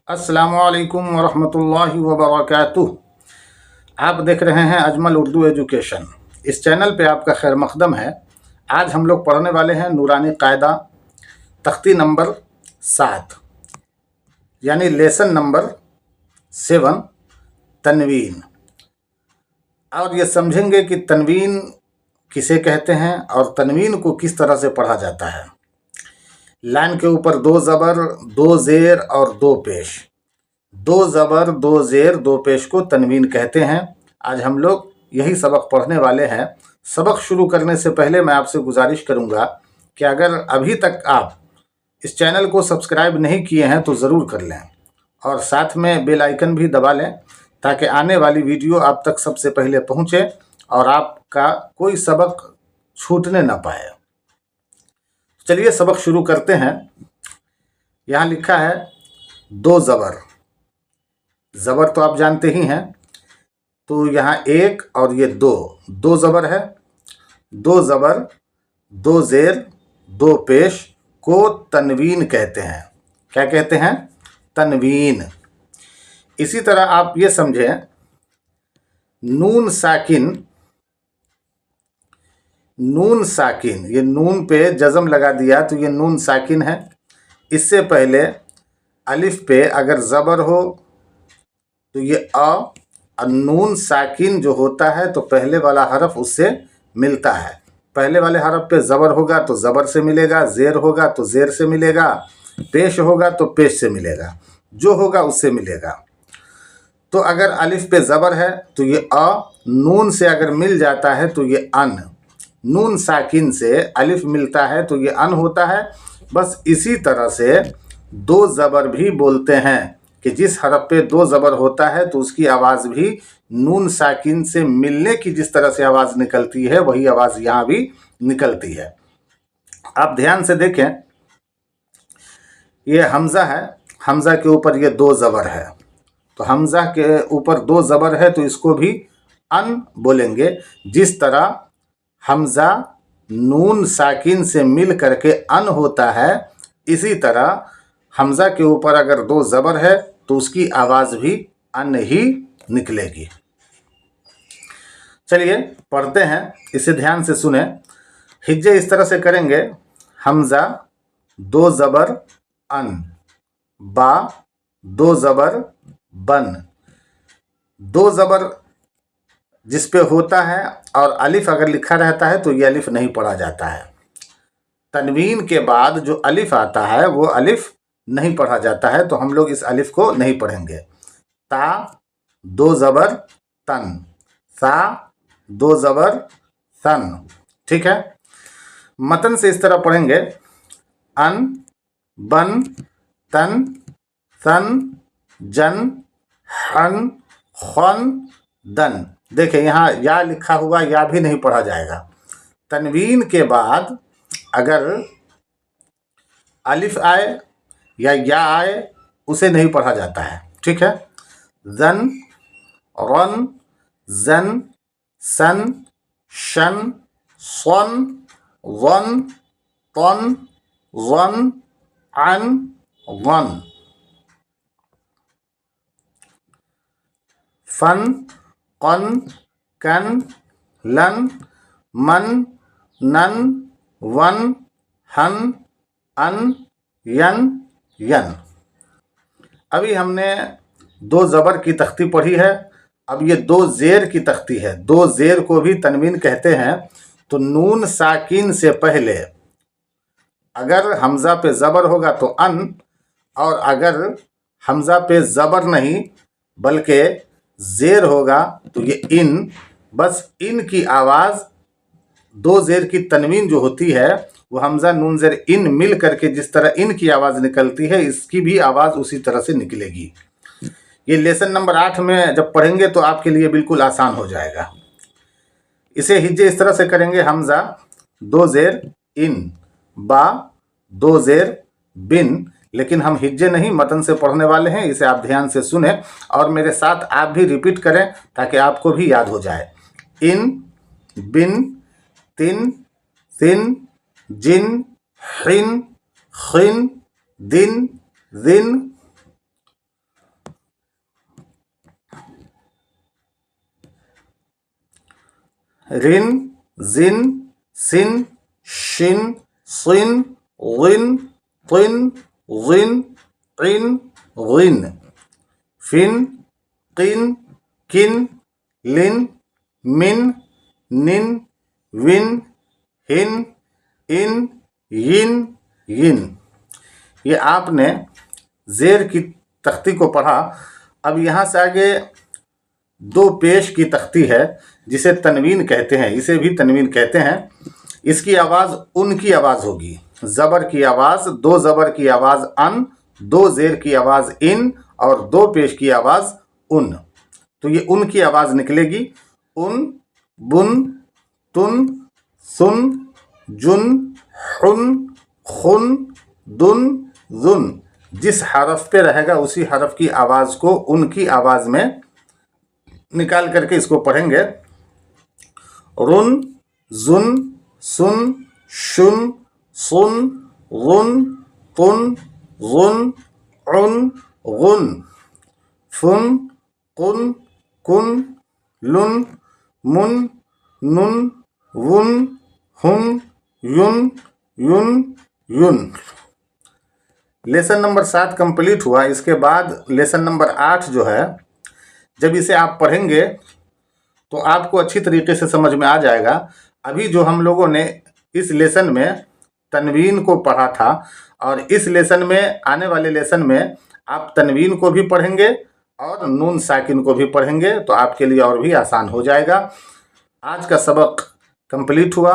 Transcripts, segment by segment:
अस्सलामुअलैकुम वरहमतुल्लाहि वबरकातुह। आप देख रहे हैं अजमल उर्दू एजुकेशन। इस चैनल पे आपका खैर मकदम है। आज हम लोग पढ़ने वाले हैं नूरानी कायदा तख्ती नंबर 7 यानी लेसन नंबर 7 तनवीन। और ये समझेंगे कि तनवीन किसे कहते हैं और तनवीन को किस तरह से पढ़ा जाता है। लाइन के ऊपर 2 ज़बर 2 ज़ेर और 2 पेश, 2 ज़बर 2 ज़ेर 2 पेश को तनवीन कहते हैं। आज हम लोग यही सबक पढ़ने वाले हैं। सबक शुरू करने से पहले मैं आपसे गुजारिश करूंगा कि अगर अभी तक आप इस चैनल को सब्सक्राइब नहीं किए हैं तो ज़रूर कर लें और साथ में बेल आइकन भी दबा लें ताकि आने वाली वीडियो आप तक सबसे पहले पहुंचे और आपका कोई सबक छूटने ना पाए। चलिए सबक शुरू करते हैं। यहाँ लिखा है 2 ज़बर। ज़बर तो आप जानते ही हैं, तो यहाँ 1 और ये 2 ज़बर है। 2 ज़बर 2 ज़ेर 2 पेश को तनवीन कहते हैं। क्या कहते हैं? तनवीन। इसी तरह आप ये समझें, नून साकिन, नून साकिन, ये नून पे जज़म लगा दिया तो ये नून साकिन है। इससे पहले अलिफ पे अगर ज़बर हो तो ये और नून साकिन जो होता है तो पहले वाला हरफ उससे मिलता है। पहले वाले हरफ पे ज़बर होगा तो ज़बर से मिलेगा, ज़ेर होगा तो ज़ेर से मिलेगा, पेश होगा तो पेश से मिलेगा, जो होगा उससे मिलेगा। तो अगर अलिफ पे ज़बर है तो ये नून से अगर मिल जाता है तो ये अन, नून साकिन से अलिफ मिलता है तो ये अन होता है। बस इसी तरह से 2 ज़बर भी बोलते हैं कि जिस हरफ पे 2 ज़बर होता है तो उसकी आवाज़ भी नून साकिन से मिलने की जिस तरह से आवाज़ निकलती है वही आवाज़ यहाँ भी निकलती है। आप ध्यान से देखें, ये हमज़ा है, हमज़ा के ऊपर ये 2 ज़बर है, तो हमज़ा के ऊपर 2 ज़बर है तो इसको भी अन बोलेंगे। जिस तरह हमज़ा नून साकिन से मिल करके अन होता है, इसी तरह हमज़ा के ऊपर अगर 2 ज़बर है तो उसकी आवाज़ भी अन ही निकलेगी। चलिए पढ़ते हैं, इसे ध्यान से सुने। हिज्जे इस तरह से करेंगे, हमज़ा 2 ज़बर अन, बा 2 ज़बर बन। 2 ज़बर जिस पे होता है और अलिफ अगर लिखा रहता है तो ये अलिफ नहीं पढ़ा जाता है। तनवीन के बाद जो अलिफ आता है वो अलिफ नहीं पढ़ा जाता है, तो हम लोग इस अलिफ को नहीं पढ़ेंगे। ता 2 ज़बर तन, सा 2 ज़बर सन। ठीक है। मतन से इस तरह पढ़ेंगे, अन बन तन सन जन हन खन दन। देखिए यहाँ या लिखा हुआ, या भी नहीं पढ़ा जाएगा। तनवीन के बाद अगर अलिफ आए या आए उसे नहीं पढ़ा जाता है। ठीक है। जन रन जन सन शन सन वन तन वन अन वन फन कन कन लन मन नन वन हन अन यन यन। अभी हमने 2 ज़बर की तख्ती पढ़ी है, अब ये 2 ज़ेर की तख्ती है। 2 ज़ेर को भी तनवीन कहते हैं। तो नून साकिन से पहले अगर हमज़ा पे ज़बर होगा तो अन, और अगर हमज़ा पे ज़बर नहीं बल्कि ज़ेर होगा तो ये इन। बस इन की आवाज़ 2 ज़ेर की तनवीन जो होती है वो हमज़ा नून ज़ेर इन मिल करके जिस तरह इन की आवाज़ निकलती है, इसकी भी आवाज़ उसी तरह से निकलेगी। ये लेसन नंबर 8 में जब पढ़ेंगे तो आपके लिए बिल्कुल आसान हो जाएगा। इसे हिज्जे इस तरह से करेंगे, हमज़ा 2 ज़ेर इन, बा 2 ज़ेर बिन। लेकिन हम हिज्जे नहीं मतन से पढ़ने वाले हैं, इसे आप ध्यान से सुने और मेरे साथ आप भी रिपीट करें ताकि आपको भी याद हो जाए। इन बिन तिन सिन जिन हिन खिन दिन जिन रिन, जिन, सिन, शिन, सिन, गिन, तिन, गिन, इन, गिन, फिन, किन, किन, लिन, मिन, निन, विन, हिन, इन, यिन, यिन। ये आपने ज़ेर की तख्ती को पढ़ा। अब यहाँ से आगे दो पेश की तख्ती है जिसे तनवीन कहते हैं, इसे भी तनवीन कहते हैं। इसकी आवाज़ उन की आवाज़ होगी। ज़बर की आवाज़, दो ज़बर की आवाज़ अन, दो ज़ेर की आवाज़ इन और दो पेश की आवाज़ उन। तो ये उन की आवाज़ निकलेगी। उन, बुन, तुन, सुन, जुन, हुन, खुन, दुन, जुन। जिस हरफ पे रहेगा उसी हरफ की आवाज़ को उनकी आवाज़ में निकाल करके इसको पढ़ेंगे। रुन, जुन, सुन, शुन, सुन, गुन, तुन, गुन, उन, गुन, फुन, कुन, कुन, लुन, मुन, नुन, वुन, हुन, युन, युन, युन। लेसन नंबर 7 कंप्लीट हुआ। इसके बाद लेसन नंबर 8 जो है, जब इसे आप पढ़ेंगे तो आपको अच्छी तरीके से समझ में आ जाएगा। अभी जो हम लोगों ने इस लेसन में तनवीन को पढ़ा था और इस लेसन में, आने वाले लेसन में आप तनवीन को भी पढ़ेंगे और नून साकिन को भी पढ़ेंगे, तो आपके लिए और भी आसान हो जाएगा। आज का सबक कंप्लीट हुआ।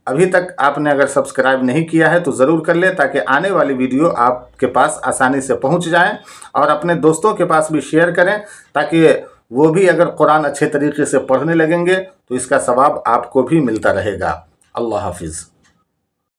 अभी तक आपने अगर सब्सक्राइब नहीं किया है तो ज़रूर कर ले, ताकि आने वाली वीडियो आपके पास आसानी से पहुंच जाएं, और अपने दोस्तों के पास भी शेयर करें, ताकि वो भी अगर कुरान अच्छे तरीके से पढ़ने लगेंगे तो इसका सवाब आपको भी मिलता रहेगा। अल्लाह हाफिज़।